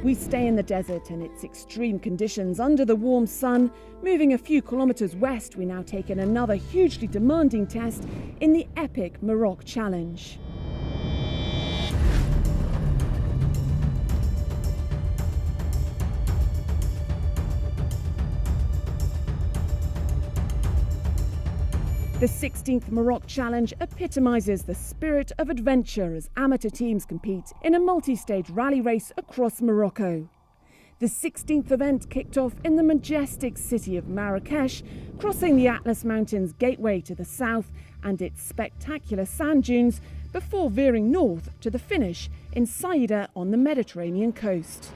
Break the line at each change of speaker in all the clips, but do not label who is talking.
We stay in the desert and its extreme conditions under the warm sun. Moving a few kilometres west, we now take in another hugely demanding test in the epic Maroc challenge. The 16th Maroc Challenge epitomises the spirit of adventure as amateur teams compete in a multi-stage rally race across Morocco. The 16th event kicked off in the majestic city of Marrakesh, crossing the Atlas Mountains gateway to the south and its spectacular sand dunes before veering north to the finish in Saïda on the Mediterranean coast.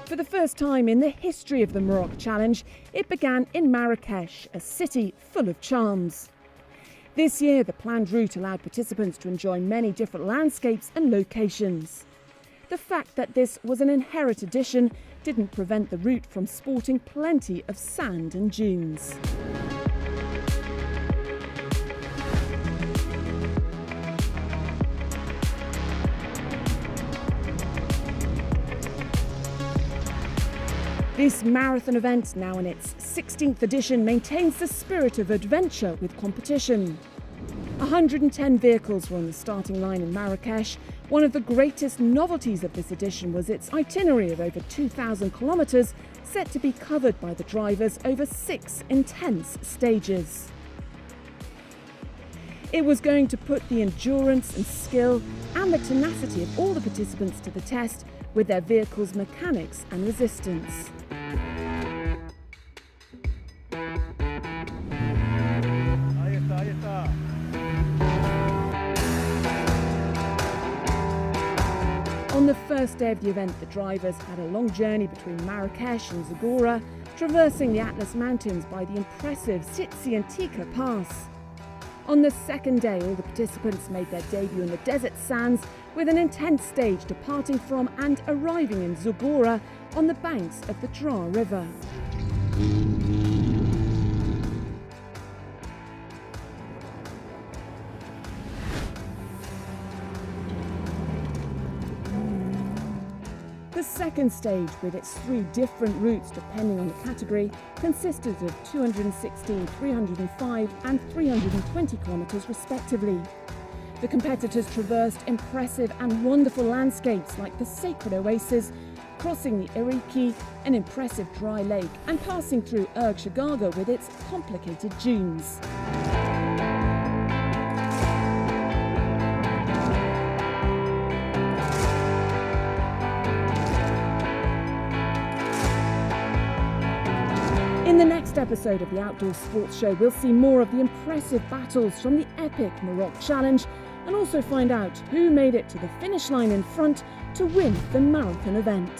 For the first time in the history of the Maroc Challenge, it began in Marrakesh, a city full of charms. This year, the planned route allowed participants to enjoy many different landscapes and locations. The fact that this was an inherent addition didn't prevent the route from sporting plenty of sand and dunes. This marathon event, now in its 16th edition, maintains the spirit of adventure with competition. 110 vehicles were on the starting line in Marrakesh. One of the greatest novelties of this edition was its itinerary of over 2,000 kilometres, set to be covered by the drivers over 6 intense stages. It was going to put the endurance and skill and the tenacity of all the participants to the test with their vehicles' mechanics and resistance. On the first day of the event, the drivers had a long journey between Marrakesh and Zagora, traversing the Atlas Mountains by the impressive Sitsi and Tika Pass. On the second day, all the participants made their debut in the desert sands, with an intense stage departing from and arriving in Zagora on the banks of the Dra River. The second stage, with its 3 different routes depending on the category, consisted of 216, 305 and 320 kilometres respectively. The competitors traversed impressive and wonderful landscapes like the sacred oasis, crossing the Iriki, an impressive dry lake, and passing through Erg Shagaga with its complicated dunes. In the next episode of the Outdoor Sports Show, we'll see more of the impressive battles from the epic Maroc Challenge and also find out who made it to the finish line in front to win the marathon event.